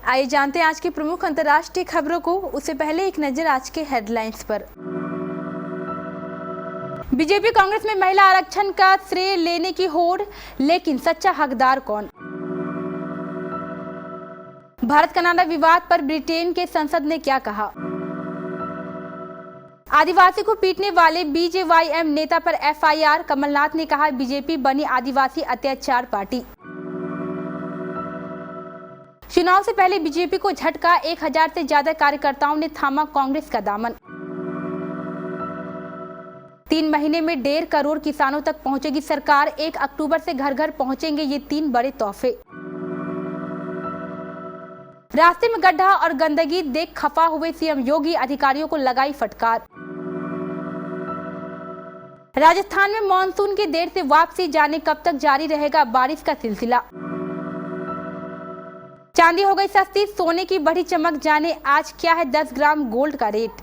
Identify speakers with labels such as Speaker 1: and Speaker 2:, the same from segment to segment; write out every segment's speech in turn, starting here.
Speaker 1: आइए जानते हैं आज की प्रमुख अंतर्राष्ट्रीय खबरों को। उससे पहले एक नजर आज के हेडलाइंस पर। बीजेपी कांग्रेस में महिला आरक्षण का श्रेय लेने की होड़, लेकिन सच्चा हकदार कौन? भारत कनाडा विवाद पर ब्रिटेन के संसद ने क्या कहा? आदिवासी को पीटने वाले बीजेवाईएम नेता पर एफआईआर, कमलनाथ ने कहा बीजेपी बनी आदिवासी अत्याचार पार्टी। चुनाव से पहले बीजेपी को झटका, 1000 से ज्यादा कार्यकर्ताओं ने थामा कांग्रेस का दामन। 3 महीने में 1.5 करोड़ किसानों तक पहुंचेगी सरकार, 1 अक्टूबर से घर घर पहुंचेंगे ये 3 बड़े तोहफे। रास्ते में गड्ढा और गंदगी देख खफा हुए सीएम योगी, अधिकारियों को लगाई फटकार। राजस्थान में मानसून की देर से वापसी, जाने कब तक जारी रहेगा बारिश का सिलसिला। चांदी हो गई सस्ती, सोने की बढ़ी चमक, जाने आज क्या है 10 ग्राम गोल्ड का रेट।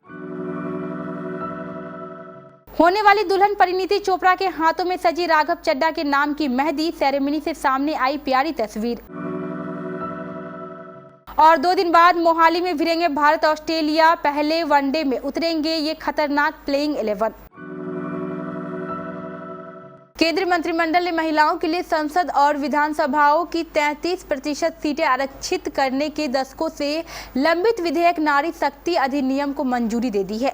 Speaker 1: होने वाली दुल्हन परिणीति चोपड़ा के हाथों में सजी राघव चड्ढा के नाम की मेहंदी, सेरेमनी से सामने आई प्यारी तस्वीर। और 2 दिन बाद मोहाली में भिड़ेंगे भारत ऑस्ट्रेलिया, पहले वनडे में उतरेंगे ये खतरनाक प्लेइंग 11। केंद्रीय मंत्रिमंडल ने महिलाओं के लिए संसद और विधानसभाओं की 33% सीटें आरक्षित करने के दशकों से लंबित विधेयक नारी शक्ति अधिनियम को मंजूरी दे दी है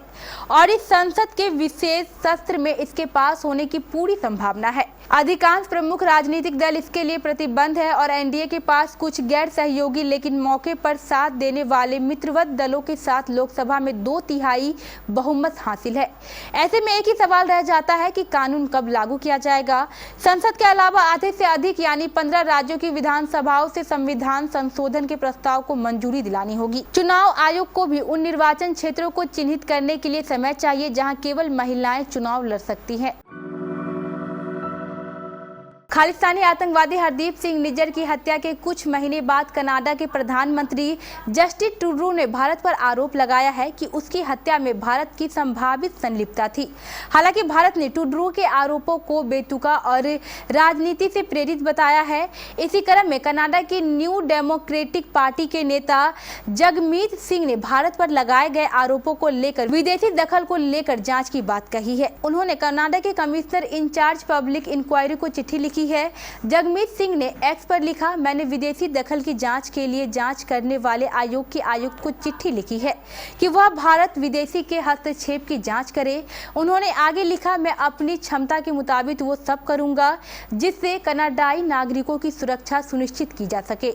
Speaker 1: और इस संसद के विशेष सत्र में इसके पास होने की पूरी संभावना है। अधिकांश प्रमुख राजनीतिक दल इसके लिए प्रतिबद्ध है और एनडीए के पास कुछ गैर सहयोगी लेकिन मौके पर साथ देने वाले मित्रवत दलों के साथ लोकसभा में 2/3 बहुमत हासिल है। ऐसे में एक ही सवाल रह जाता है कि कानून कब लागू किया जाएगा। संसद के अलावा आधे से अधिक यानी 15 राज्यों की विधानसभाओं से संविधान संशोधन के प्रस्ताव को मंजूरी दिलानी होगी। चुनाव आयोग को भी उन निर्वाचन क्षेत्रों को चिन्हित करने के लिए समय चाहिए जहां केवल महिलाएं चुनाव लड़ सकती हैं। खालिस्तानी आतंकवादी हरदीप सिंह निज्जर की हत्या के कुछ महीने बाद कनाडा के प्रधानमंत्री जस्टिन ट्रूडो ने भारत पर आरोप लगाया है कि उसकी हत्या में भारत की संभावित संलिप्तता थी। हालांकि भारत ने ट्रूडो के आरोपों को बेतुका और राजनीति से प्रेरित बताया है। इसी क्रम में कनाडा की न्यू डेमोक्रेटिक पार्टी के नेता जगमीत सिंह ने भारत पर लगाए गए आरोपों को लेकर विदेशी दखल को लेकर जाँच की बात कही है। उन्होंने कनाडा के कमिश्नर इंचार्ज पब्लिक इंक्वायरी को चिट्ठी लिखी है। जगमीत सिंह ने एक्स पर लिखा, मैंने विदेशी दखल की जांच के लिए जांच करने वाले आयोग के आयुक्त को चिट्ठी लिखी है कि वह भारत विदेशी के हस्तक्षेप की जांच करे। उन्होंने आगे लिखा, मैं अपनी क्षमता के मुताबिक वो सब करूंगा जिससे कनाडाई नागरिकों की सुरक्षा सुनिश्चित की जा सके।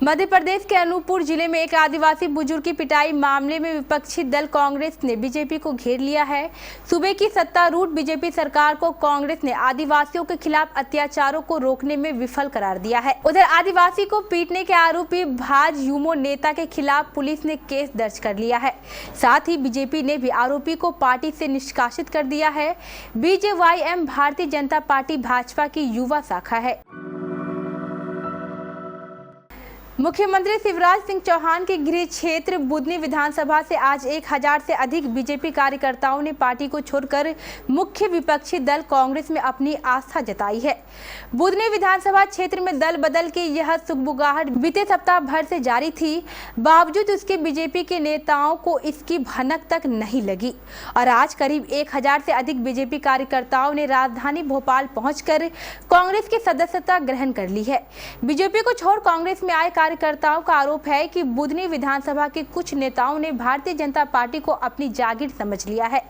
Speaker 1: मध्य प्रदेश के अनूपपुर जिले में एक आदिवासी बुजुर्ग की पिटाई मामले में विपक्षी दल कांग्रेस ने बीजेपी को घेर लिया है। सूबे की सत्तारूढ़ बीजेपी सरकार को कांग्रेस ने आदिवासियों के खिलाफ अत्याचारों को रोकने में विफल करार दिया है। उधर आदिवासी को पीटने के आरोपी भाजयुमो नेता के खिलाफ पुलिस ने केस दर्ज कर लिया है। साथ ही बीजेपी ने भी आरोपी को पार्टी से निष्कासित कर दिया है। बीजेवाईएम भारतीय जनता पार्टी भाजपा की युवा शाखा है। मुख्यमंत्री शिवराज सिंह चौहान के गृह क्षेत्र बुदनी विधानसभा से आज 1000 से अधिक बीजेपी कार्यकर्ताओं ने पार्टी को छोड़कर मुख्य विपक्षी दल कांग्रेस में अपनी आस्था जताई है। बुदनी विधानसभा क्षेत्र में दल बदल के यह सुगबुगाहट बीते सप्ताह भर से जारी थी। बावजूद उसके बीजेपी के नेताओं को इसकी भनक तक नहीं लगी और आज करीब 1000 से अधिक बीजेपी कार्यकर्ताओं ने राजधानी भोपाल पहुंचकर कांग्रेस की सदस्यता ग्रहण कर ली है। बीजेपी को छोड़ कांग्रेस में आए कार्यकर्ताओं का आरोप है कि बुदनी विधानसभा के कुछ नेताओं ने भारतीय जनता पार्टी को अपनी जागीर समझ लिया है।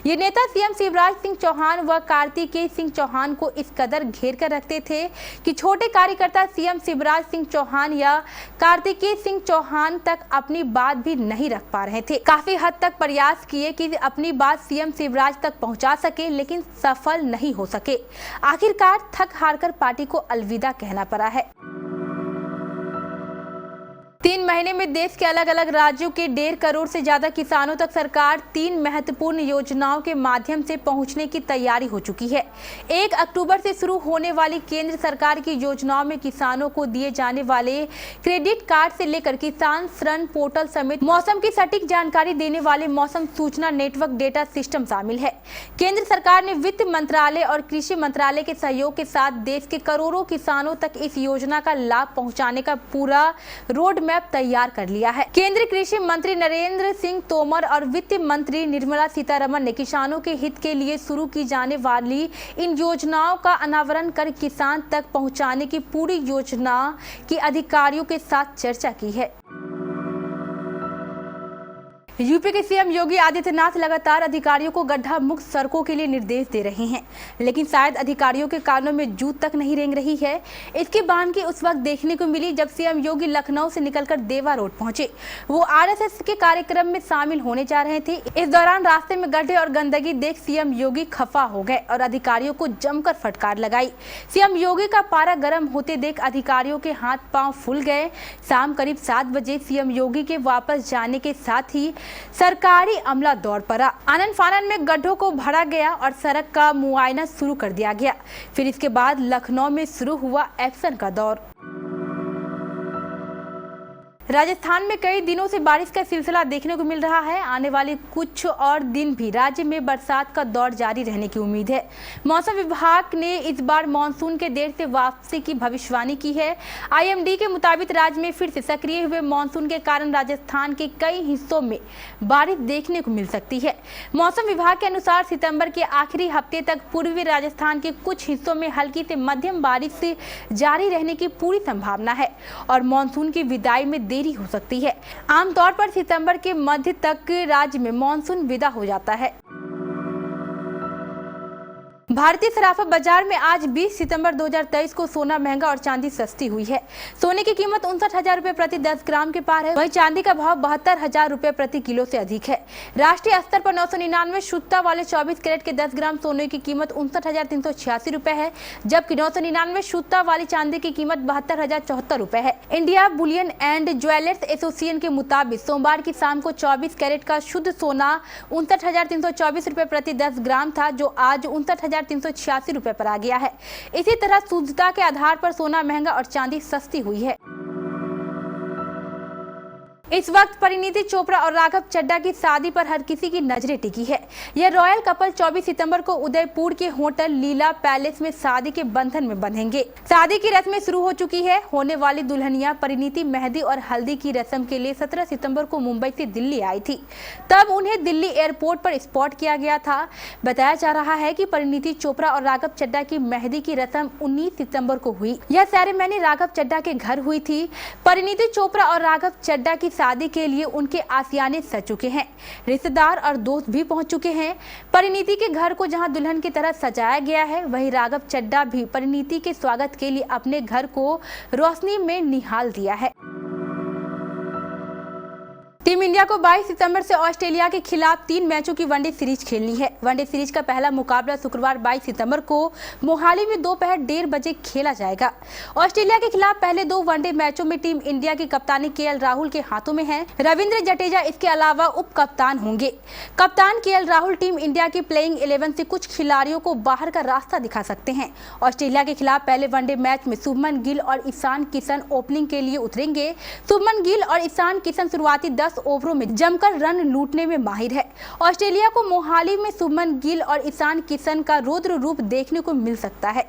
Speaker 1: ये नेता सीएम शिवराज सिंह चौहान व कार्तिकेय सिंह चौहान को इस कदर घेर कर रखते थे कि छोटे कार्यकर्ता सीएम शिवराज सिंह चौहान या कार्तिकेय सिंह चौहान तक अपनी बात भी नहीं रख पा रहे थे। काफी हद तक प्रयास किए कि अपनी बात सीएम शिवराज तक पहुंचा सके, लेकिन सफल नहीं हो सके। आखिरकार थक हार कर पार्टी को अलविदा कहना पड़ा है। 3 महीने में देश के अलग अलग राज्यों के 1.5 करोड़ से ज्यादा किसानों तक सरकार 3 महत्वपूर्ण योजनाओं के माध्यम से पहुंचने की तैयारी हो चुकी है। 1 अक्टूबर से शुरू होने वाली केंद्र सरकार की योजनाओं में किसानों को दिए जाने वाले क्रेडिट कार्ड से लेकर किसान ऋण पोर्टल समेत मौसम की सटीक जानकारी देने वाले मौसम सूचना नेटवर्क डेटा सिस्टम शामिल है। केंद्र सरकार ने वित्त मंत्रालय और कृषि मंत्रालय के सहयोग के साथ देश के करोड़ों किसानों तक इस योजना का लाभ पहुँचाने का पूरा रोड मैप तैयार कर लिया है। केंद्रीय कृषि मंत्री नरेंद्र सिंह तोमर और वित्त मंत्री निर्मला सीतारमण ने किसानों के हित के लिए शुरू की जाने वाली इन योजनाओं का अनावरण कर किसान तक पहुंचाने की पूरी योजना की अधिकारियों के साथ चर्चा की है। यूपी के सीएम योगी आदित्यनाथ लगातार अधिकारियों को गड्ढा मुक्त सड़कों के लिए निर्देश दे रहे हैं, लेकिन शायद अधिकारियों के कानों में जूं तक नहीं रेंग रही है। इसकी बानगी उस वक्त देखने को मिली जब सीएम योगी लखनऊ से निकलकर देवा रोड पहुंचे। वो आरएसएस के कार्यक्रम में शामिल होने जा रहे थे। इस दौरान रास्ते में गड्ढे और गंदगी देख सीएम योगी खफा हो गए और अधिकारियों को जमकर फटकार लगाई। सीएम योगी का पारा गर्म होते देख अधिकारियों के हाथ पांव फूल गए। शाम करीब 7 बजे सीएम योगी के वापस जाने के साथ ही सरकारी अमला दौड़ पड़ा। आनन फानन में गड्ढों को भरा गया और सड़क का मुआयना शुरू कर दिया गया। फिर इसके बाद लखनऊ में शुरू हुआ एक्शन का दौर। राजस्थान में कई दिनों से बारिश का सिलसिला देखने को मिल रहा है। आने वाले कुछ और दिन भी राज्य में बरसात का दौर जारी रहने की उम्मीद है। मौसम विभाग ने इस बार मानसून के देर से वापसी की भविष्यवाणी की है। आईएमडी के मुताबिक राज्य में फिर से सक्रिय हुए मानसून के कारण राजस्थान के कई हिस्सों में बारिश देखने को मिल सकती है। मौसम विभाग के अनुसार सितंबर के आखिरी हफ्ते तक पूर्वी राजस्थान के कुछ हिस्सों में हल्की से मध्यम बारिश जारी रहने की पूरी संभावना है और मानसून की विदाई में देरी हो सकती है। आमतौर पर सितंबर के मध्य तक राज्य में मानसून विदा हो जाता है। भारतीय सराफा बाजार में आज 20 सितंबर 2023 को सोना महंगा और चांदी सस्ती हुई है। सोने की कीमत 59,000 रुपए प्रति 10 ग्राम के पार है। वहीं चांदी का भाव 72,000 रुपए प्रति किलो से अधिक है। राष्ट्रीय स्तर पर 999 शुद्धता वाले 24 कैरेट के 10 ग्राम सोने की कीमत 59,386 रुपए है, जबकि 999 शुद्धता वाली चांदी की कीमत 72,074 रुपए है। India Boolean and jewellers association के मुताबिक सोमवार की शाम को 24 कैरेट का शुद्ध सोना 59,324 रुपए प्रति 10 ग्राम था, जो आज 59,386 रुपए पर आ गया है। इसी तरह शुद्धता के आधार पर सोना महंगा और चांदी सस्ती हुई है। इस वक्त परिणीति चोपड़ा और राघव चड्ढा की शादी पर हर किसी की नजरें टिकी है। यह रॉयल कपल 24 सितंबर को उदयपुर के होटल लीला पैलेस में शादी के बंधन में बंधेंगे। शादी की रस्में शुरू हो चुकी है। होने वाली दुल्हनिया परिणीति मेहंदी और हल्दी की रस्म के लिए 17 सितंबर को मुंबई से दिल्ली आई थी। तब उन्हें दिल्ली एयरपोर्ट पर स्पॉट किया गया था। बताया जा रहा है कि परिणीति चोपड़ा और राघव चड्ढा की मेहंदी की रस्म 19 सितंबर को हुई। यह सेरेमनी राघव चड्ढा के घर हुई थी। परिणीति चोपड़ा और राघव चड्ढा की शादी के लिए उनके आसियाने सज चुके हैं। रिश्तेदार और दोस्त भी पहुंच चुके हैं। परिणीति के घर को जहां दुल्हन की तरह सजाया गया है, वहीं राघव चड्ढा भी परिणीति के स्वागत के लिए अपने घर को रोशनी में निहाल दिया है। टीम इंडिया को 22 सितंबर से ऑस्ट्रेलिया के खिलाफ 3 मैचों की वनडे सीरीज खेलनी है। वनडे सीरीज का पहला मुकाबला शुक्रवार 22 सितंबर को मोहाली में दोपहर 1:30 बजे खेला जाएगा। ऑस्ट्रेलिया के खिलाफ पहले 2 वनडे मैचों में टीम इंडिया की कप्तानी केएल राहुल के हाथों में है। रविंद्र जडेजा इसके अलावा उप कप्तान होंगे। कप्तान केएल राहुल टीम इंडिया की प्लेइंग 11 से कुछ खिलाड़ियों को बाहर का रास्ता दिखा सकते हैं। ऑस्ट्रेलिया के खिलाफ पहले वनडे मैच में शुभमन गिल और ईशान किशन ओपनिंग के लिए उतरेंगे। शुभमन गिल और ईशान किशन शुरुआती 10 ओवरों में जमकर रन लूटने में माहिर है। ऑस्ट्रेलिया को मोहाली में शुभमन गिल और ईशान किशन का रौद्र रूप देखने को मिल सकता है।